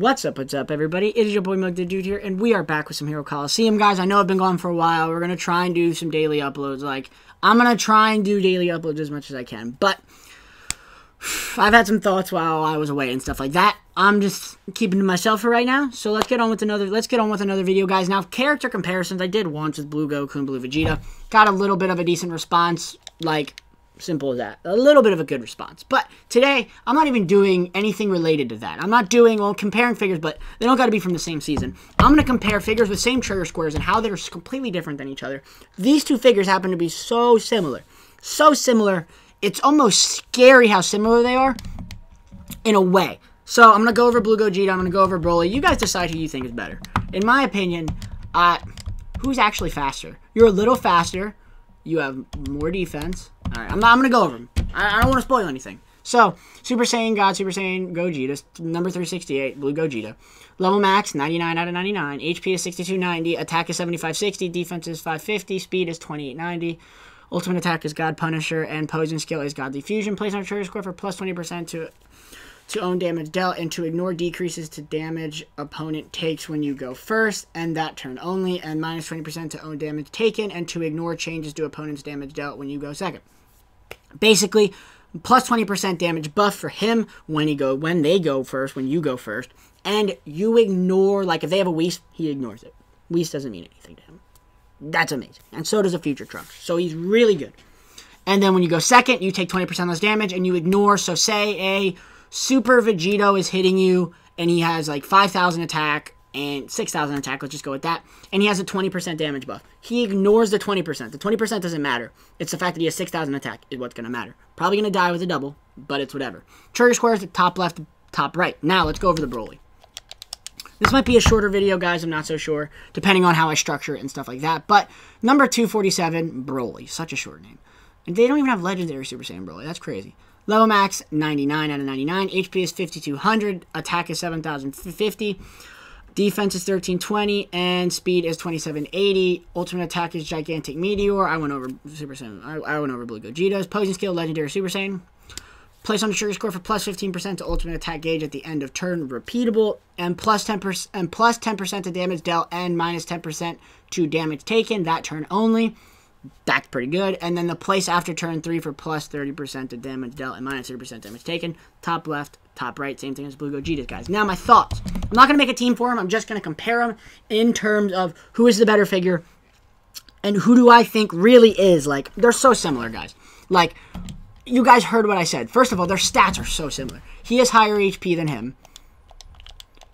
What's up, everybody? It is your boy Mug the Dude here, and we are back with some Hero Coliseum, guys. I know I've been gone for a while. We're going to try and do some daily uploads. Like, I'm going to try and do daily uploads as much as I can, but I've had some thoughts while I was away and stuff like that. I'm just keeping to myself for right now, so let's get on with another video, guys. Now, character comparisons, I did once with Blue Goku and Blue Vegeta. Got a little bit of a decent response, like, simple as that. A little bit of a good response. But today, I'm not even doing anything related to that. I'm not doing, well, comparing figures, but they don't got to be from the same season. I'm going to compare figures with same trigger squares and how they're completely different than each other. These two figures happen to be so similar. So similar, it's almost scary how similar they are in a way. So, I'm going to go over Blue Gogeta, I'm going to go over BROLY. You guys decide who you think is better. In my opinion, who's actually faster? You're a little faster. You have more defense. Alright, I'm going to go over them. I don't want to spoil anything. So, Super Saiyan God, Super Saiyan Gogeta, number 368, Blue Gogeta. Level max, 99 out of 99. HP is 6290. Attack is 7560. Defense is 550. Speed is 2890. Ultimate attack is God Punisher. And posing skill is Godly Fusion. Place on a trigger score for plus 20% to own damage dealt, and to ignore decreases to damage opponent takes when you go first, and that turn only, and minus 20% to own damage taken, and to ignore changes to opponent's damage dealt when you go second. Basically, plus 20% damage buff for him when they go first, when you go first, and you ignore, like if they have a Whis, he ignores it. Whis doesn't mean anything to him. That's amazing. And so does a Future Trunks. So he's really good. And then when you go second, you take 20% less damage, and you ignore, so say a Super Vegito is hitting you, and he has like 5,000 attack and 6,000 attack. Let's just go with that. And he has a 20% damage buff. He ignores the 20%. The 20% doesn't matter. It's the fact that he has 6,000 attack is what's going to matter. Probably going to die with a double, but it's whatever. Trigger squares, top left, top right. Now, let's go over the BROLY. This might be a shorter video, guys. I'm not so sure, depending on how I structure it and stuff like that. But number 247, BROLY. Such a short name. And they don't even have Legendary Super Saiyan BROLY. That's crazy. Level max, 99 out of 99. HP is 5200. Attack is 7050. Defense is 1320. And speed is 2780. Ultimate attack is Gigantic Meteor. I went over Super Saiyan. I went over Blue Gogeta's. Posing skill, Legendary Super Saiyan. Place on the trigger score for plus 15% to ultimate attack gauge at the end of turn. Repeatable. And plus 10% to damage dealt. And minus 10% to damage taken. That turn only. That's pretty good. And then the place after turn 3 for plus 30% to damage dealt and minus 30% damage taken. Top left, top right, same thing as Blue Gogeta, guys. Now, my thoughts. I'm not going to make a team for them. I'm just going to compare them in terms of who is the better figure and who do I think really is. Like, they're so similar, guys. Like, you guys heard what I said. First of all, their stats are so similar. He has higher HP than him.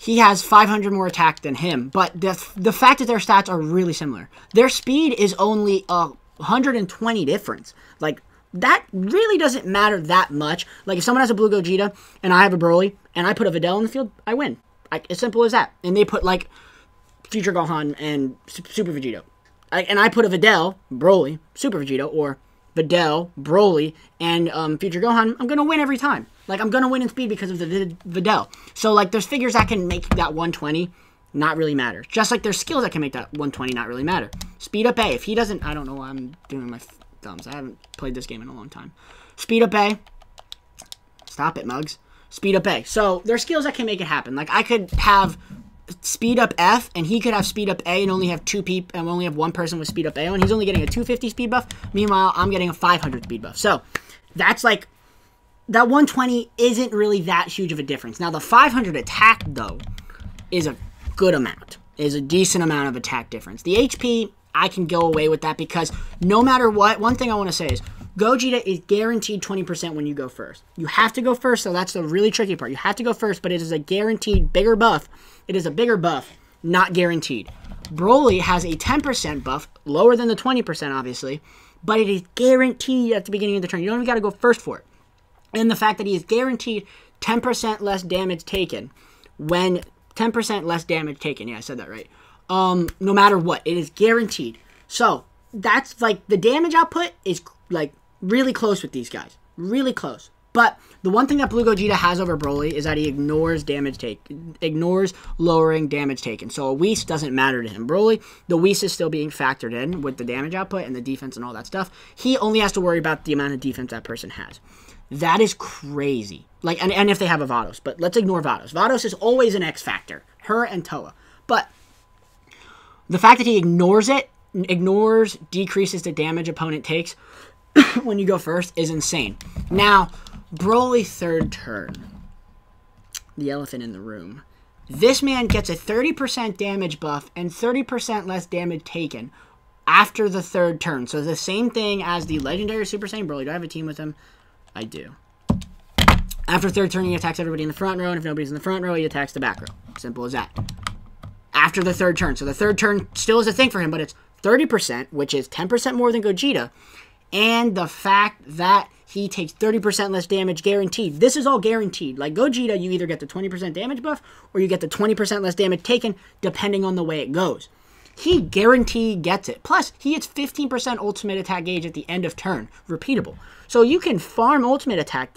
He has 500 more attack than him, but the fact that their stats are really similar. Their speed is only 120 difference. Like, that really doesn't matter that much. Like, if someone has a Blue Gogeta, and I have a BROLY, and I put a Videl in the field, I win. As simple as that. And they put, like, Future Gohan and Super Vegito. And I put a Videl, BROLY, Super Vegito, or Videl, BROLY, and Future Gohan, I'm going to win every time. Like, I'm going to win in speed because of the Videl. So, like, there's figures that can make that 120 not really matter. Just like there's skills that can make that 120 not really matter. Speed up A. If he doesn't, I don't know why I'm doing my thumbs. I haven't played this game in a long time. Speed up A. Stop it, Mugs. Speed up A. So, there's skills that can make it happen. Like, I could have speed up F, and he could have speed up A and only have only have one person with speed up A, and he's only getting a 250 speed buff. Meanwhile, I'm getting a 500 speed buff. So, that's like, that 120 isn't really that huge of a difference. Now, the 500 attack, though, is a good amount. Is a decent amount of attack difference. The HP, I can go away with that because no matter what, one thing I want to say is, Gogeta is guaranteed 20% when you go first. You have to go first, so that's the really tricky part. You have to go first, but it is a guaranteed bigger buff. It is a bigger buff, not guaranteed. BROLY has a 10% buff, lower than the 20%, obviously, but it is guaranteed at the beginning of the turn. You don't even got to go first for it. And the fact that he is guaranteed 10% less damage taken when 10% less damage taken. Yeah, I said that right. No matter what, it is guaranteed. So, that's like, the damage output is like really close with these guys. Really close. But the one thing that Blue Gogeta has over BROLY is that he ignores lowering damage taken. So a Whis doesn't matter to him. BROLY, the Whis is still being factored in with the damage output and the defense and all that stuff. He only has to worry about the amount of defense that person has. That is crazy. Like, and if they have a Vados, but let's ignore Vados. Vados is always an X factor. Her and Toa. But the fact that he ignores it, decreases the damage opponent takes when you go first is insane. Now, Broly third turn. The elephant in the room. This man gets a 30% damage buff and 30% less damage taken after the third turn. So the same thing as the legendary Super Saiyan Broly. Do I have a team with him? I do. After third turn, he attacks everybody in the front row, and if nobody's in the front row, he attacks the back row. Simple as that. After the third turn. So the third turn still is a thing for him, but it's 30%, which is 10% more than Gogeta. And the fact that he takes 30% less damage guaranteed. This is all guaranteed. Like Gogeta, you either get the 20% damage buff or you get the 20% less damage taken, depending on the way it goes. He guaranteed gets it. Plus, he gets 15% ultimate attack gauge at the end of turn. Repeatable. So you can farm ultimate attack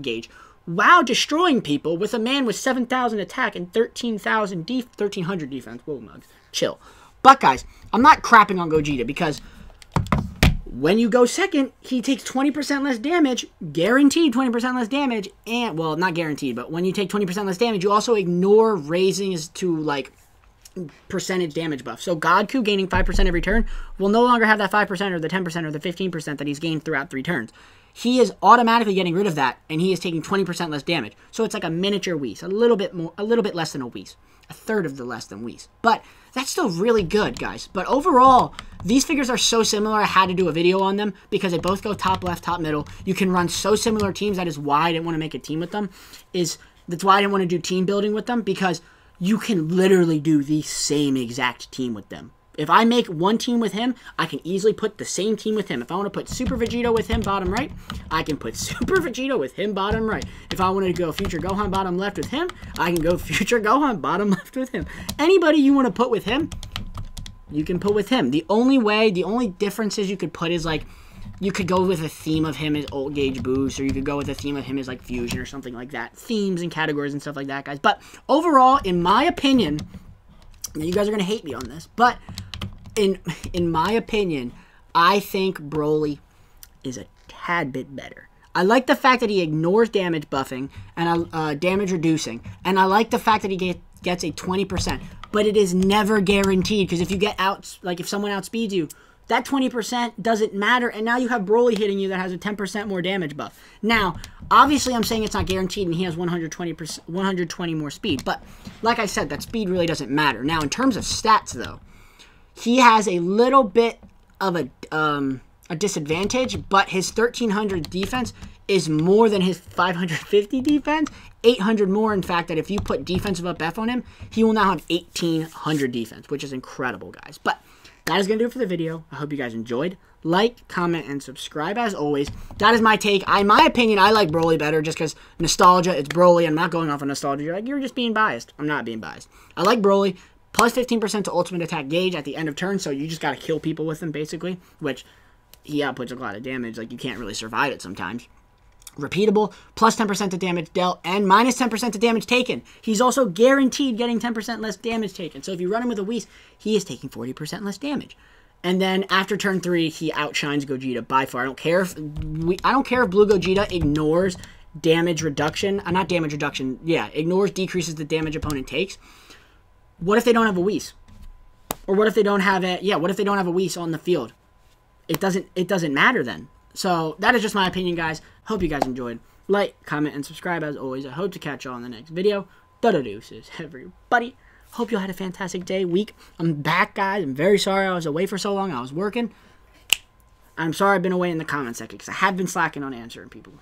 gauge while destroying people with a man with 7,000 attack and 1,300 defense. Whoa, Mugs. Chill. But guys, I'm not crapping on Gogeta because when you go second, he takes 20% less damage, guaranteed 20% less damage, and, well, not guaranteed, but when you take 20% less damage, you also ignore raisings to, like, percentage damage buff. So Godku gaining 5% every turn will no longer have that 5% or the 10% or the 15% that he's gained throughout 3 turns. He is automatically getting rid of that, and he is taking 20% less damage. So it's like a miniature Whis, a little bit less than a Whis, a third of the less than Whis. But that's still really good, guys. But overall, these figures are so similar, I had to do a video on them because they both go top left, top middle. You can run so similar teams. That is why I didn't want to make a team with them. That's why I didn't want to do team building with them, because you can literally do the same exact team with them. If I make one team with him, I can easily put the same team with him. If I want to put Super Vegeta with him bottom right, I can put Super Vegeta with him bottom right. If I want to go Future Gohan bottom left with him, I can go Future Gohan bottom left with him. Anybody you want to put with him, you can put with him. The only differences you could put is like, you could go with a theme of him as Old Gauge Boost, or you could go with a theme of him as like Fusion or something like that. Themes and categories and stuff like that, guys. But overall, in my opinion, you guys are going to hate me on this, but in my opinion, I think Broly is a tad bit better. I like the fact that he ignores damage buffing and damage reducing, and I like the fact that he gets a 20%, but it is never guaranteed, because if you get out, like if someone outspeeds you, that 20% doesn't matter, and now you have Broly hitting you that has a 10% more damage buff. Now, obviously I'm saying it's not guaranteed, and he has 120 more speed, but like I said, that speed really doesn't matter. Now, in terms of stats, though, he has a little bit of a disadvantage, but his 1,300 defense is more than his 550 defense. 800 more, in fact, that if you put defensive up F on him, he will now have 1,800 defense, which is incredible, guys. But that is going to do it for the video. I hope you guys enjoyed. Like, comment, and subscribe as always. That is my take. In my opinion, I like Broly better just because nostalgia, it's Broly. I'm not going off on nostalgia. You're like, you're just being biased. I'm not being biased. I like Broly. Plus 15% to ultimate attack gauge at the end of turn, so you just got to kill people with him, basically, which he outputs a lot of damage. Like, you can't really survive it sometimes. Repeatable, plus 10% to damage dealt, and minus 10% to damage taken. He's also guaranteed getting 10% less damage taken. So if you run him with a Whis, he is taking 40% less damage. And then after turn 3, he outshines Gogeta by far. I don't care if Blue Gogeta ignores damage reduction. Not damage reduction. Yeah, decreases the damage opponent takes. What if they don't have a Whis? Or what if they don't have what if they don't have a Whis on the field? It doesn't matter then. So that is just my opinion, guys. Hope you guys enjoyed. Like, comment, and subscribe as always. I hope to catch y'all in the next video. Deuces, everybody. Hope you all had a fantastic day, week. I'm back, guys. I'm very sorry I was away for so long. I was working. I'm sorry I've been away in the comment section because I have been slacking on answering people.